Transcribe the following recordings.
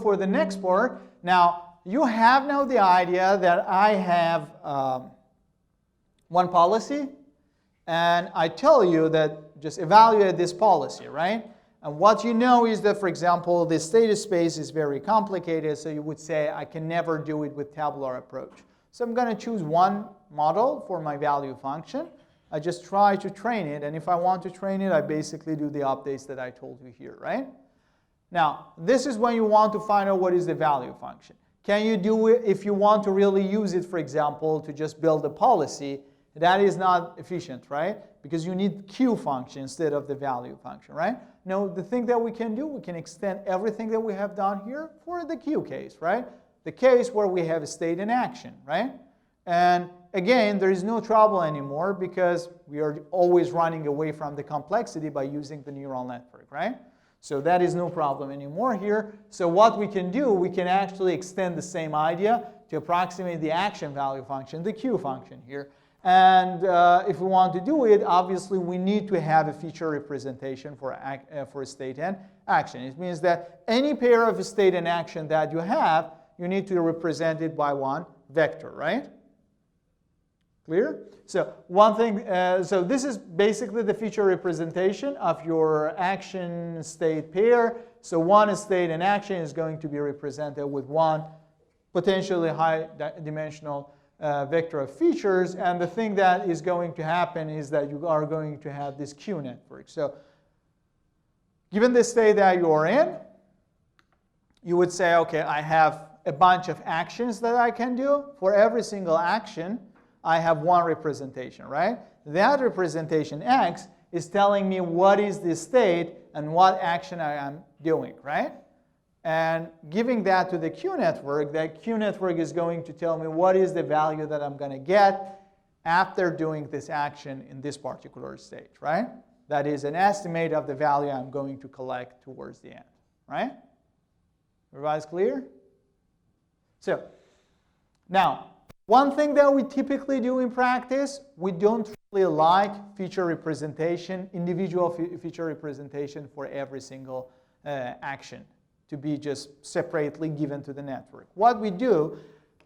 for the next part. Now, you have now the idea that I have one policy, and I tell you that just evaluate this policy, right? And what you know is that, for example, the state space is very complicated, so you would say I can never do it with tabular approach. So I'm going to choose one model for my value function. I just try to train it, and if I want to train it, I basically do the updates that I told you here, right? Now, this is when you want to find out what is the value function. Can you do it if you want to really use it, for example, to just build a policy? That is not efficient, right? Because you need Q function instead of the value function, right? No, the thing that we can do, we can extend everything that we have done here for the Q case, right? The case where we have a state in action, right? And again, there is no trouble anymore because we are always running away from the complexity by using the neural network, right? So that is no problem anymore here. So what we can do, we can actually extend the same idea to approximate the action value function, the Q function here. And if we want to do it, obviously we need to have a feature representation for state and action. It means that any pair of state and action that you have, you need to represent it by one vector, right? Clear? So one thing, so this is basically the feature representation of your action state pair. So one state and action is going to be represented with one potentially high dimensional vector of features, and the thing that is going to happen is that you are going to have this Q network. So given the state that you are in, you would say, okay, I have a bunch of actions that I can do. For every single action, I have one representation, right? That representation X is telling me what is the state and what action I am doing, right? And giving that to the Q network, that Q network is going to tell me what is the value that I'm going to get after doing this action in this particular state, right? That is an estimate of the value I'm going to collect towards the end, right? Everybody's clear? So now, one thing that we typically do in practice, we don't really like feature representation, individual feature representation for every single action to be just separately given to the network. What we do,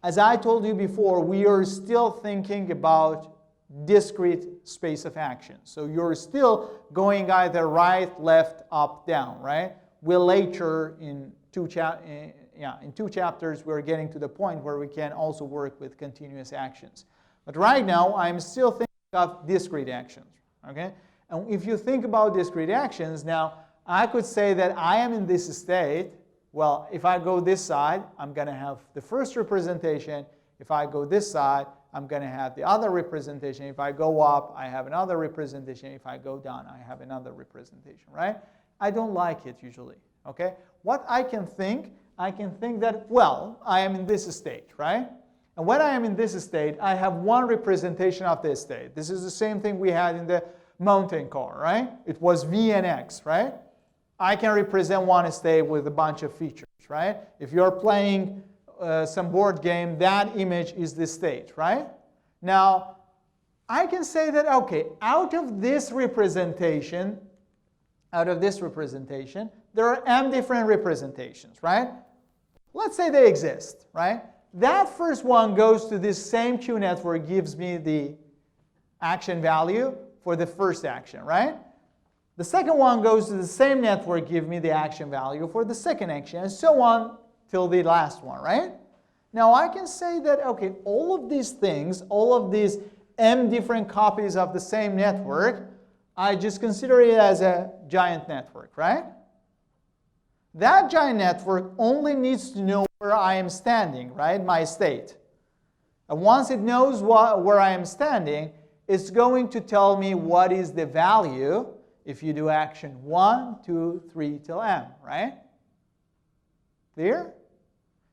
as I told you before, we are still thinking about discrete space of action. So you're still going either right, left, up, down, right? We'll later in two chapters, we're getting to the point where we can also work with continuous actions. But right now, I'm still thinking of discrete actions, okay? And if you think about discrete actions, now, I could say that I am in this state. Well, if I go this side, I'm going to have the first representation. If I go this side, I'm going to have the other representation. If I go up, I have another representation. If I go down, I have another representation, right? I don't like it usually, okay? What I can think that, well, I am in this state, right? And when I am in this state, I have one representation of this state. This is the same thing we had in the mountain car, right? It was V and X, right? I can represent one state with a bunch of features, right? If you're playing some board game, that image is the state, right? Now, I can say that, okay, out of this representation, there are m different representations, right? Let's say they exist, right? That first one goes to this same Q network, gives me the action value for the first action, right? The second one goes to the same network, give me the action value for the second action, and so on till the last one, right? Now I can say that, okay, all of these things, all of these m different copies of the same network, I just consider it as a giant network, right? That giant network only needs to know where I am standing, right? My state. And once it knows where I am standing, it's going to tell me what is the value if you do action 1, 2, 3 till m, right? Clear?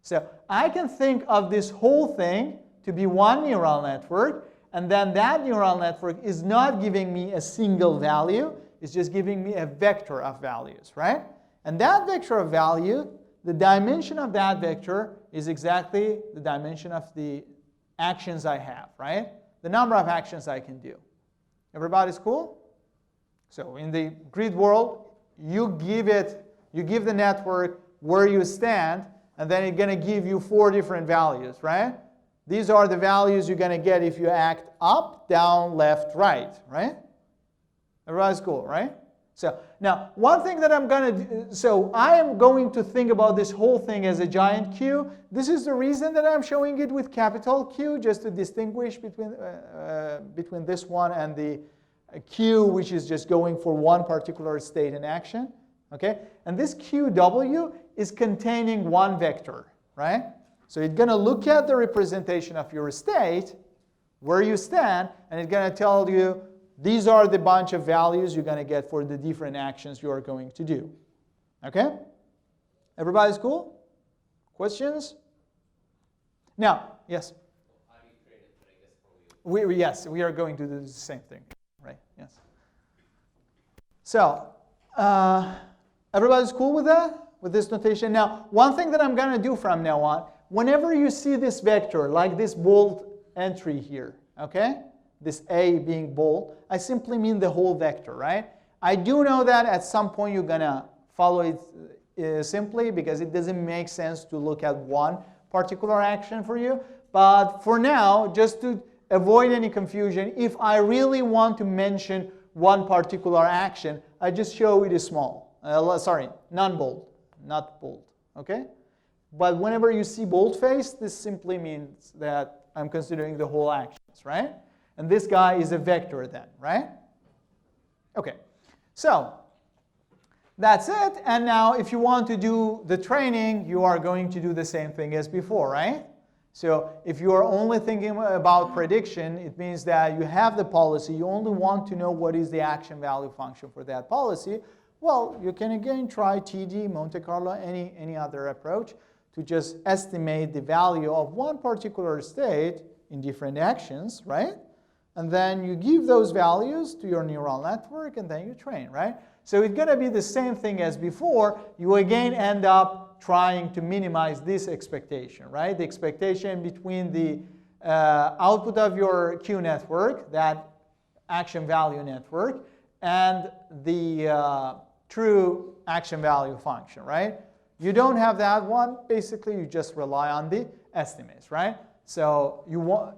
So I can think of this whole thing to be one neural network, and then that neural network is not giving me a single value, it's just giving me a vector of values, right? And that vector of value, the dimension of that vector is exactly the dimension of the actions I have, right? The number of actions I can do. Everybody's cool? So in the grid world, you give the network where you stand, and then it's going to give you 4 different values, right? These are the values you're going to get if you act up, down, left, right, right? Everybody's cool, right? So now, one thing that I'm going to do, so I am going to think about this whole thing as a giant Q. This is the reason that I'm showing it with capital Q, just to distinguish between this one and the Q, which is just going for one particular state in action. Okay? And this QW is containing one vector, right? So it's going to look at the representation of your state, where you stand, and it's going to tell you these are the bunch of values you're going to get for the different actions you are going to do. Okay? Everybody's cool? Questions? Now, yes? Yes, we are going to do the same thing. Right? Yes. So, everybody's cool with that? With this notation? Now, one thing that I'm going to do from now on, whenever you see this vector, like this bold entry here, okay? This A being bold, I simply mean the whole vector, right? I do know that at some point you're going to follow it simply because it doesn't make sense to look at one particular action for you. But for now, just to avoid any confusion, if I really want to mention one particular action, I just show it is small. Sorry, non-bold, not bold, okay? But whenever you see boldface, this simply means that I'm considering the whole actions, right? And this guy is a vector then, right? Okay, so that's it. And now if you want to do the training, you are going to do the same thing as before, right? So if you are only thinking about prediction, it means that you have the policy, you only want to know what is the action value function for that policy. Well, you can again try TD, Monte Carlo, any other approach to just estimate the value of one particular state in different actions, right? And then you give those values to your neural network, and then you train, right? So it's going to be the same thing as before. You again end up trying to minimize this expectation, right? The expectation between the output of your Q network, that action value network, and the true action value function, right? You don't have that one. Basically, you just rely on the estimates, right? So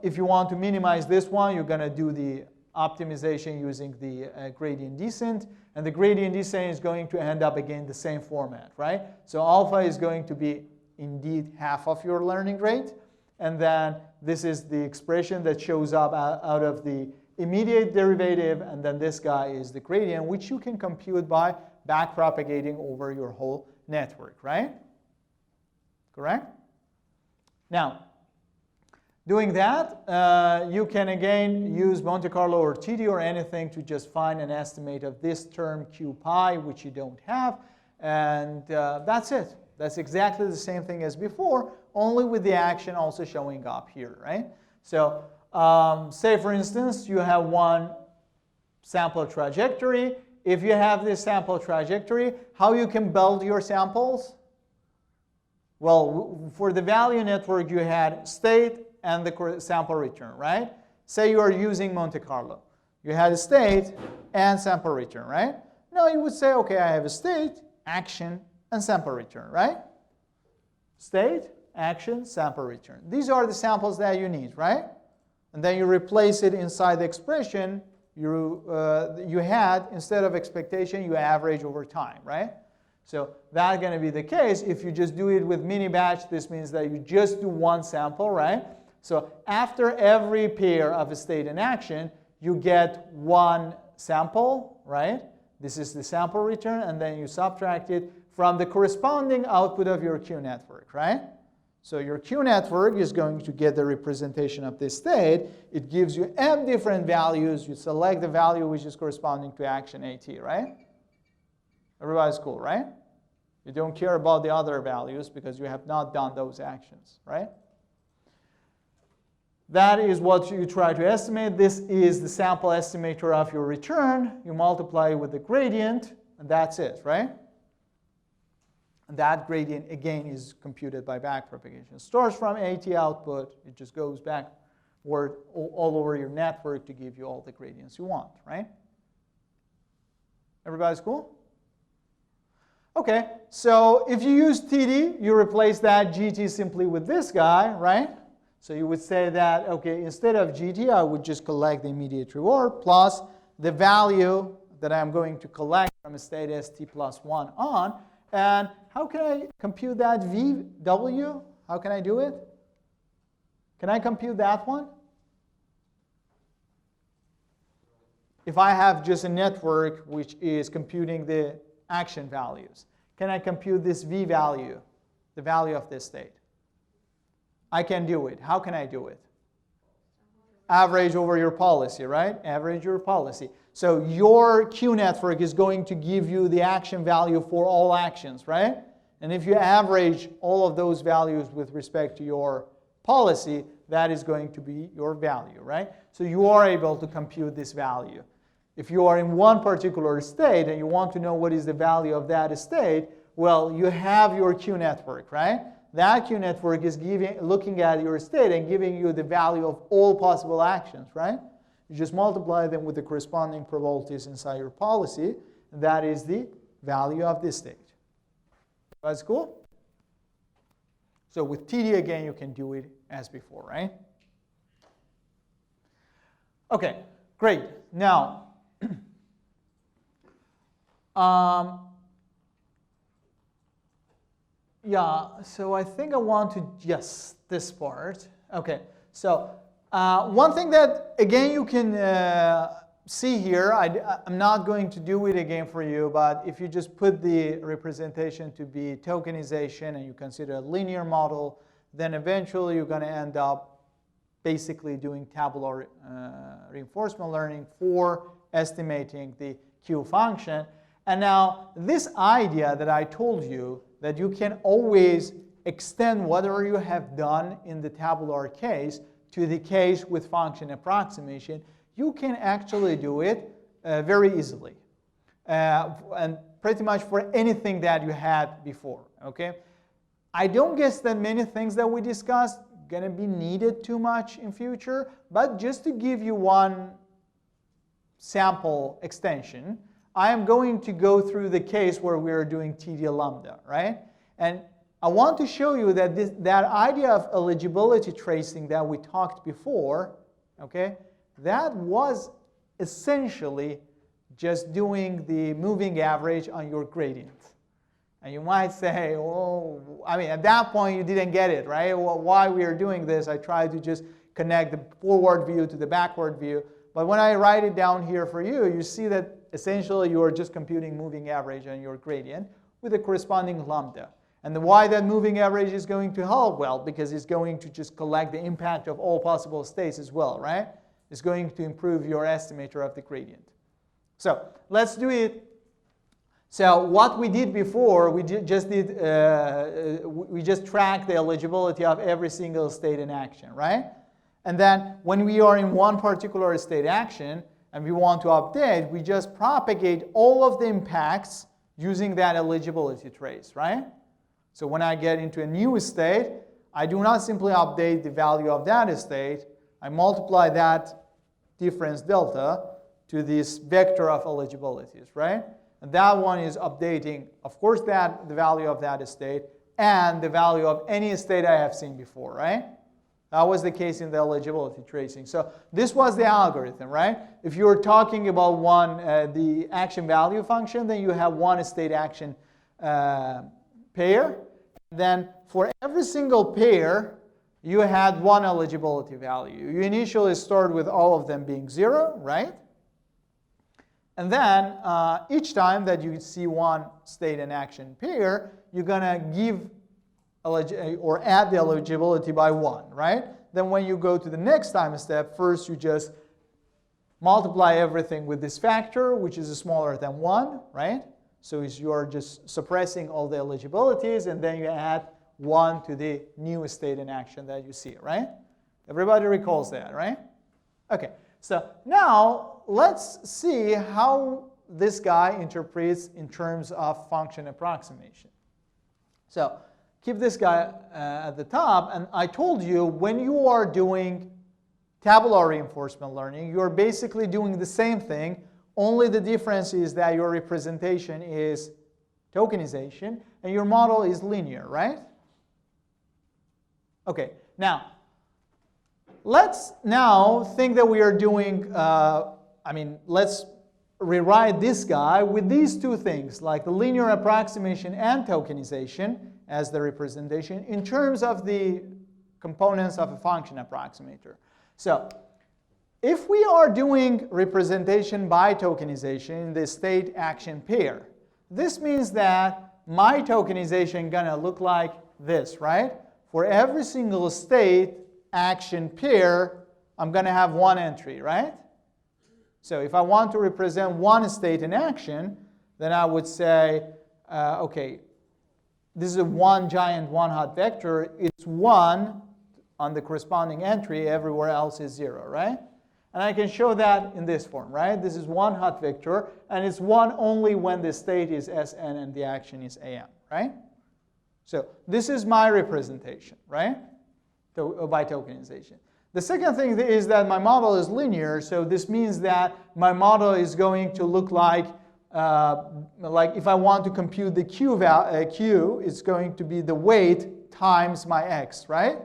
if you want to minimize this one, you're going to do the optimization using the gradient descent. And the gradient descent is going to end up again the same format, right? So alpha is going to be indeed half of your learning rate. And then this is the expression that shows up out of the immediate derivative. And then this guy is the gradient, which you can compute by backpropagating over your whole network, right? Correct? Now, doing that, you can again use Monte Carlo or TD or anything to just find an estimate of this term Q pi, which you don't have. And that's it. That's exactly the same thing as before, only with the action also showing up here, right? So say, for instance, you have one sample trajectory. If you have this sample trajectory, how you can build your samples? Well, for the value network, you had state and the sample return, right? Say you are using Monte Carlo. You had a state and sample return, right? Now you would say, OK, I have a state, action, and sample return, right? State, action, sample return. These are the samples that you need, right? And then you replace it inside the expression you had. Instead of expectation, you average over time, right? So that's going to be the case. If you just do it with mini batch, this means that you just do one sample, right? So after every pair of a state and action, you get one sample, right? This is the sample return, and then you subtract it from the corresponding output of your Q network, right? So your Q network is going to get the representation of this state. It gives you m different values. You select the value which is corresponding to action AT, right? Everybody's cool, right? You don't care about the other values because you have not done those actions, right? That is what you try to estimate. This is the sample estimator of your return. You multiply with the gradient, and that's it, right? And that gradient, again, is computed by backpropagation. It starts from AT output. It just goes backward all over your network to give you all the gradients you want, right? Everybody's cool? Okay, so if you use TD, you replace that GT simply with this guy, right? So you would say that, okay, instead of GT, I would just collect the immediate reward plus the value that I'm going to collect from a state st plus 1 on. And how can I compute that VW? How can I do it? Can I compute that one? If I have just a network which is computing the action values, can I compute this V value, the value of this state? I can do it. How can I do it? Average over your policy, right? Average your policy. So your Q network is going to give you the action value for all actions, right? And if you average all of those values with respect to your policy, that is going to be your value, right? So you are able to compute this value. If you are in one particular state and you want to know what is the value of that state, well, you have your Q network, right? That Q network is looking at your state and giving you the value of all possible actions, right? You just multiply them with the corresponding probabilities inside your policy, and that is the value of this state. That's cool? So with TD, again, you can do it as before, right? Okay, great. Now, yeah, so I think I want to, yes, this part. Okay, so one thing that, again, you can see here, I'm not going to do it again for you, but if you just put the representation to be tokenization and you consider a linear model, then eventually you're going to end up basically doing tabular reinforcement learning for estimating the Q function. And now this idea that I told you, that you can always extend whatever you have done in the tabular case to the case with function approximation, you can actually do it very easily. And pretty much for anything that you had before, okay? I don't guess that many things that we discussed going to be needed too much in future, but just to give you one sample extension, I am going to go through the case where we are doing TD lambda, right? And I want to show you that that idea of eligibility tracing that we talked before, okay, that was essentially just doing the moving average on your gradient. And you might say, oh, I mean, at that point you didn't get it, right? Well, why we are doing this, I tried to just connect the forward view to the backward view. But when I write it down here for you, you see that essentially you are just computing moving average on your gradient with a corresponding lambda. And why that moving average is going to help? Well, because it's going to just collect the impact of all possible states as well, right? It's going to improve your estimator of the gradient. So let's do it. So what we did before, we just tracked the eligibility of every single state in action, right? And then when we are in one particular state action and we want to update, we just propagate all of the impacts using that eligibility trace, right? So when I get into a new state, I do not simply update the value of that state. I multiply that difference delta to this vector of eligibilities, right? And that one is updating, of course, the value of that state and the value of any state I have seen before, right? That was the case in the eligibility tracing. So this was the algorithm, right? If you're talking about the action value function, then you have one state action pair. Then for every single pair, you had one eligibility value. You initially start with all of them being 0, right? And then each time that you see one state and action pair, you're going to give or add the eligibility by 1, right? Then when you go to the next time step, first you just multiply everything with this factor, which is smaller than 1, right? So you're just suppressing all the eligibilities, and then you add 1 to the new state in action that you see, right? Everybody recalls that, right? Okay, so now let's see how this guy interprets in terms of function approximation. So keep this guy at the top, and I told you when you are doing tabular reinforcement learning, you're basically doing the same thing, only the difference is that your representation is tokenization, and your model is linear, right? Okay, now, let's now think that we are doing, let's rewrite this guy with these two things, like the linear approximation and tokenization as the representation in terms of the components of a function approximator. So, if we are doing representation by tokenization in the state action pair, this means that my tokenization gonna look like this, right? For every single state action pair, I'm gonna have one entry, right? So if I want to represent one state in action, then I would say, okay, this is a one giant one hot vector. It's 1 on the corresponding entry. Everywhere else is 0, right? And I can show that in this form, right? This is one hot vector, and it's 1 only when the state is Sn and the action is Am, right? So this is my representation, right? By tokenization. The second thing is that my model is linear, so this means that my model is going to look like if I want to compute the Q, it's going to be the weight times my X, right?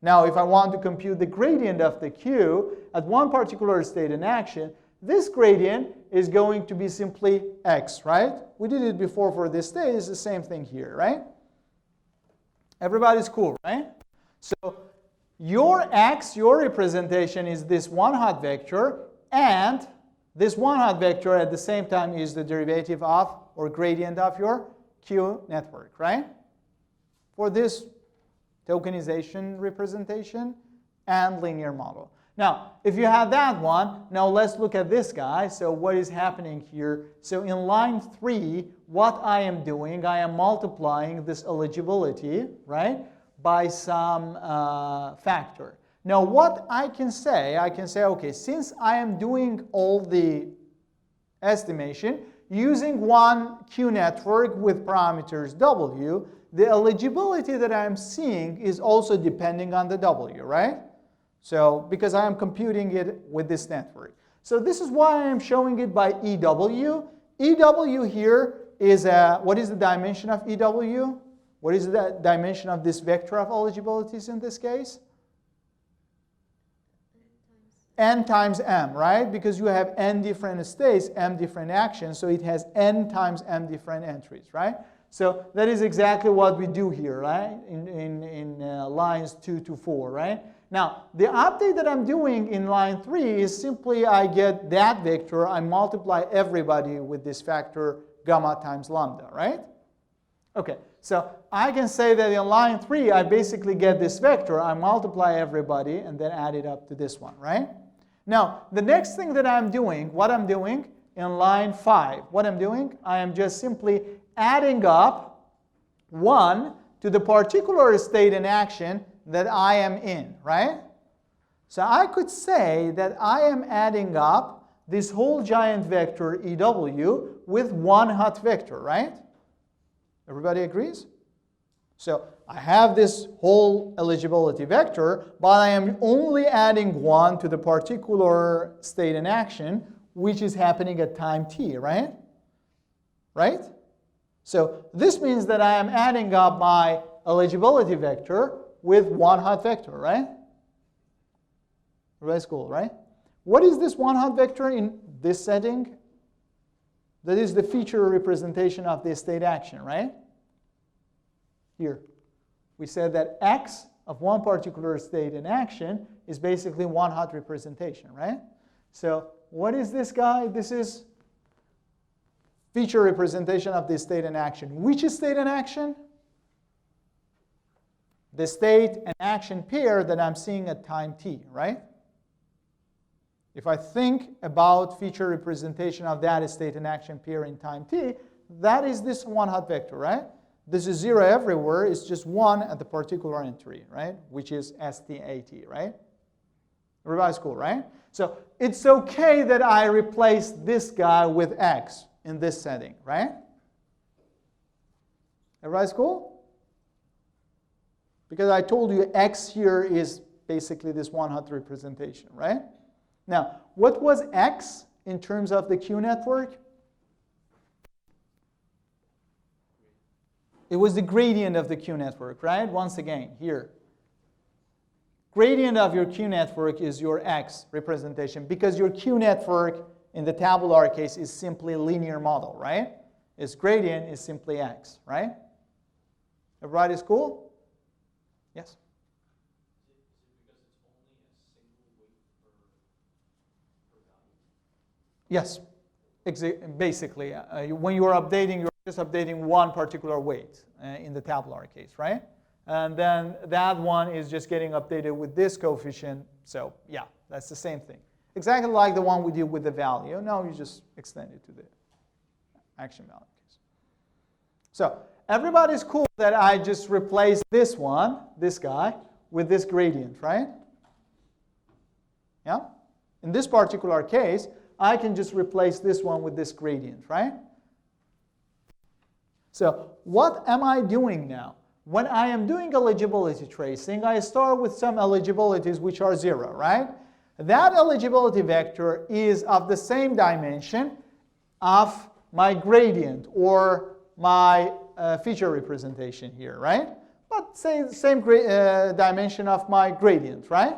Now, if I want to compute the gradient of the Q at one particular state in action, this gradient is going to be simply X, right? We did it before for this state. It's the same thing here, right? Everybody's cool, right? So your X, your representation is this one hot vector, and this one hot vector at the same time is the derivative of or gradient of your Q network, right? For this tokenization representation and linear model. Now, if you have that one, now let's look at this guy. So what is happening here? So in line 3, what I am doing, I am multiplying this eligibility, right, by some factor. Now, what I can say, okay, since I am doing all the estimation using one Q network with parameters W, the eligibility that I'm seeing is also depending on the W, right? So, because I am computing it with this network. So this is why I am showing it by EW. EW here is what is the dimension of EW? What is the dimension of this vector of eligibilities in this case? N times M, right? Because you have N different states, M different actions, so it has N times M different entries, right? So that is exactly what we do here, right? In lines 2 to 4, right? Now, the update that I'm doing in line 3 is simply I get that vector, I multiply everybody with this factor gamma times lambda, right? Okay, so I can say that in line 3, I basically get this vector, I multiply everybody, and then add it up to this one, right? Now, the next thing that I'm doing, what I'm doing in line 5, what I'm doing, I am just simply adding up 1 to the particular state in action that I am in, right? So I could say that I am adding up this whole giant vector EW with one hot vector, right? Everybody agrees? So I have this whole eligibility vector, but I am only adding 1 to the particular state in action, which is happening at time t, right? Right? So this means that I am adding up my eligibility vector with one hot vector, right? Everybody's cool, right? What is this one hot vector in this setting? That is the feature representation of the state action, right? Here. We said that X of one particular state in action is basically one hot representation, right? So what is this guy? This is feature representation of the state in action. Which is state in action? The state and action pair that I'm seeing at time t, right? If I think about feature representation of that state and action pair in time t, that is this one hot vector, right? This is 0 everywhere. It's just 1 at the particular entry, right? Which is STAT, right? Everybody's cool, right? So it's OK that I replace this guy with X in this setting, right? Everybody's cool? Because I told you X here is basically this one hot representation, right? Now, what was X in terms of the Q network? It was the gradient of the Q network, right? Once again, here. Gradient of your Q network is your X representation because your Q network in the tabular case is simply a linear model, right? Its gradient is simply X, right? Everybody's cool? Yes? Yes, basically. When you are updating, you're just updating one particular weight in the tabular case, right? And then that one is just getting updated with this coefficient. So yeah, that's the same thing. Exactly like the one we did with the value. Now you just extend it to the action value case. So everybody's cool that I just replaced this one, this guy, with this gradient, right? Yeah? In this particular case, I can just replace this one with this gradient, right? So what am I doing now? When I am doing eligibility tracing, I start with some eligibilities which are 0, right? That eligibility vector is of the same dimension of my gradient or my feature representation here, right? But say the same dimension of my gradient, right?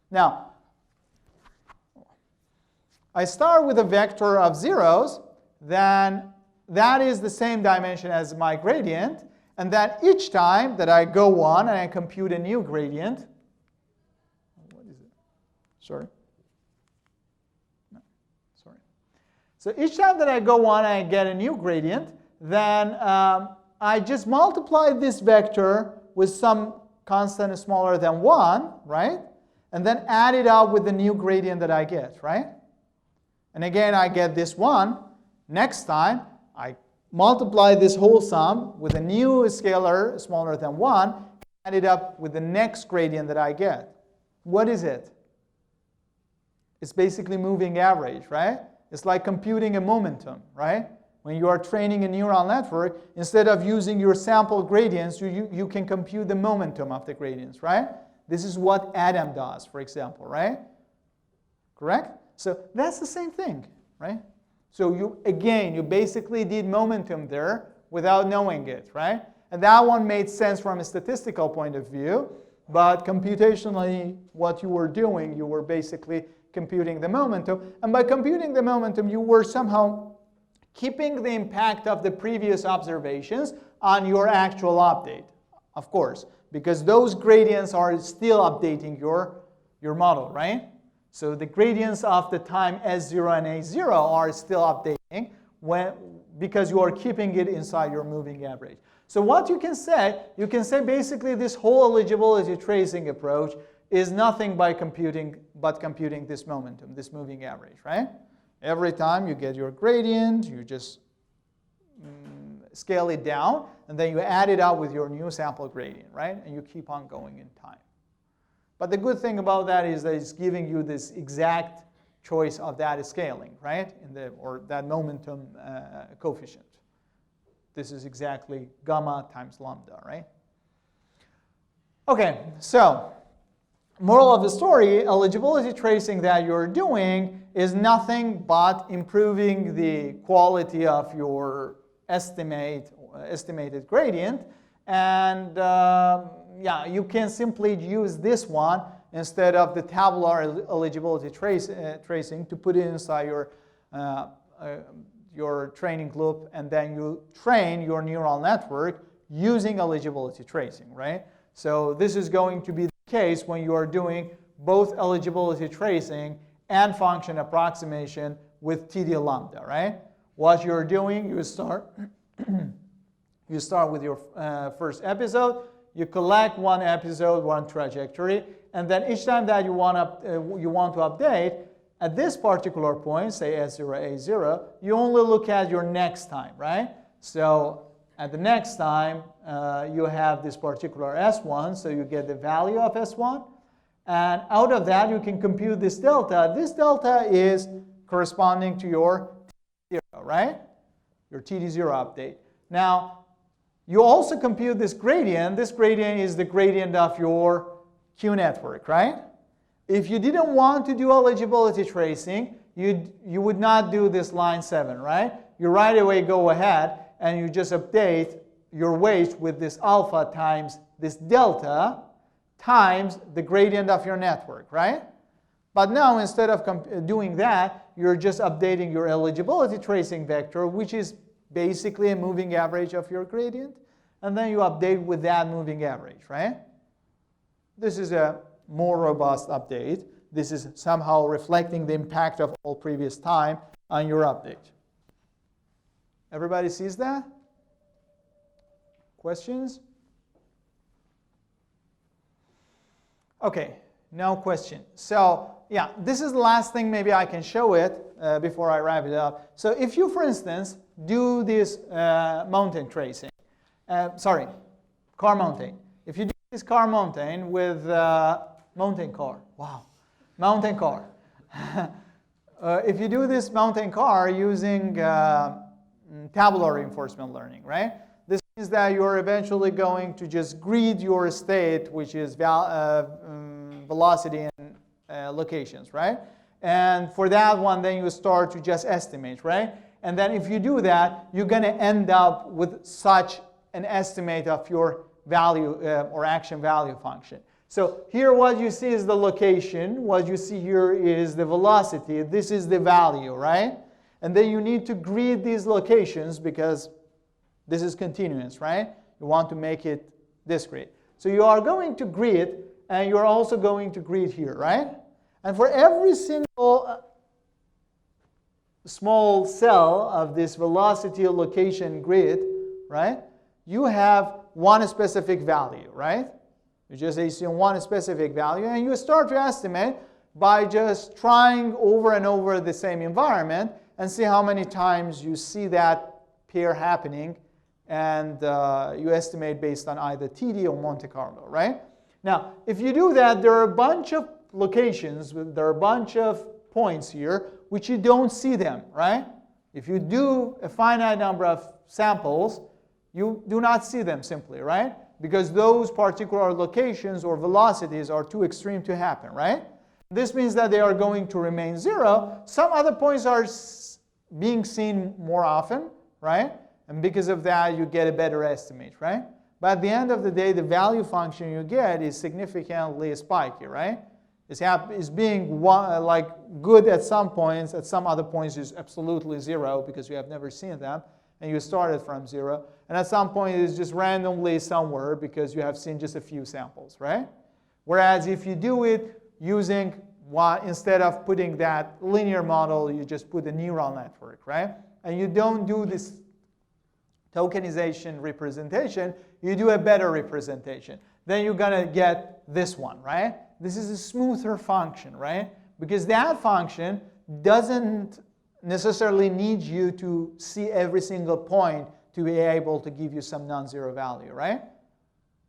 Now, I start with a vector of zeros, then that is the same dimension as my gradient, and then each time that I go on and I compute a new gradient, what is it? Sorry. No, sorry. So each time that I go on and I get a new gradient, then I just multiply this vector with some constant smaller than 1, right? And then add it up with the new gradient that I get, right? And again, I get this one. Next time, I multiply this whole sum with a new scalar smaller than 1, add it up with the next gradient that I get. What is it? It's basically moving average, right? It's like computing a momentum, right? When you are training a neural network, instead of using your sample gradients, you can compute the momentum of the gradients, right? This is what Adam does, for example, right? Correct? So that's the same thing, right? So you basically did momentum there without knowing it, right? And that one made sense from a statistical point of view, but computationally, what you were doing, you were basically computing the momentum. And by computing the momentum, you were somehow keeping the impact of the previous observations on your actual update, of course, because those gradients are still updating your model, right? So the gradients of the time S0 and A0 are still updating because you are keeping it inside your moving average. So what you can say basically this whole eligibility tracing approach is nothing but computing this momentum, this moving average, right? Every time you get your gradient, you just scale it down, and then you add it up with your new sample gradient, right? And you keep on going in time. But the good thing about that is that it's giving you this exact choice of that scaling, right? Or that momentum coefficient. This is exactly gamma times lambda, right? Okay, so moral of the story, eligibility tracing that you're doing is nothing but improving the quality of your estimated gradient. And yeah, you can simply use this one instead of the tabular eligibility tracing to put it inside your training loop, and then you train your neural network using eligibility tracing, right? So this is going to be the case when you are doing both eligibility tracing and function approximation with TD lambda, right? What you're doing, you start with your first episode. You collect one episode, one trajectory, and then each time that you want to update, at this particular point, say S0, A0, you only look at your next time, right? So at the next time, you have this particular S1, so you get the value of S1. And out of that, you can compute this delta. This delta is corresponding to your TD0, right? Your TD0 update. Now, you also compute this gradient. This gradient is the gradient of your Q network, right? If you didn't want to do eligibility tracing, you would not do this line 7, right? You right away go ahead and you just update your weight with this alpha times this delta times the gradient of your network, right? But now instead of doing that, you're just updating your eligibility tracing vector, which is basically a moving average of your gradient. And then you update with that moving average, right? This is a more robust update. This is somehow reflecting the impact of all previous time on your update. Everybody sees that? Questions? Okay, no question. So yeah, this is the last thing maybe I can show it before I wrap it up. So if you, for instance, do this mountain tracing, car mountain. If you do this car mountain with mountain car, wow, mountain car. If you do this mountain car using tabular reinforcement learning, right? This means that you're eventually going to just grid your state, which is velocity and locations, right? And for that one, then you start to just estimate, right? And then if you do that, you're going to end up with such an estimate of your value or action value function. So here what you see is the location. What you see here is the velocity. This is the value, right? And then you need to grid these locations because this is continuous, right? You want to make it discrete. So you are going to grid, and you're also going to grid here, right? And for every single small cell of this velocity location grid, right, you have one specific value, right? You just assume one specific value, and you start to estimate by just trying over and over the same environment and see how many times you see that pair happening, and you estimate based on either TD or Monte Carlo, right? Now, if you do that, there are a bunch of locations, there are a bunch of points here which you don't see them, right? If you do a finite number of samples, you do not see them simply, right? Because those particular locations or velocities are too extreme to happen, right? This means that they are going to remain zero. Some other points are being seen more often, right? And because of that, you get a better estimate, right? But at the end of the day, the value function you get is significantly spiky, right? It's being like good at some points, at some other points is absolutely zero because you have never seen them, and you started from zero. And at some point, it's just randomly somewhere because you have seen just a few samples, right? Whereas if you do it using instead of putting that linear model, you just put a neural network, right? And you don't do this tokenization representation, you do a better representation. Then you're going to get this one, right? This is a smoother function, right? Because that function doesn't necessarily need you to see every single point to be able to give you some non-zero value, right?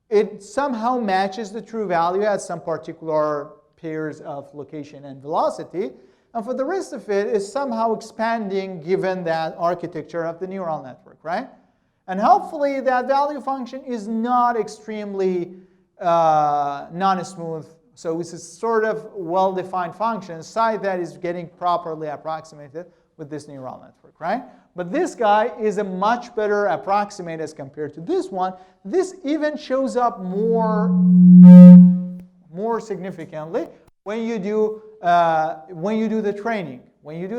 It somehow matches the true value at some particular pairs of location and velocity. And for the rest of it, is somehow expanding given that architecture of the neural network, right? And hopefully that value function is not extremely non-smooth. So it's a sort of well-defined function, psi that is getting properly approximated with this neural network, right? But this guy is a much better approximate as compared to this one. This even shows up more significantly when you do the training. When you do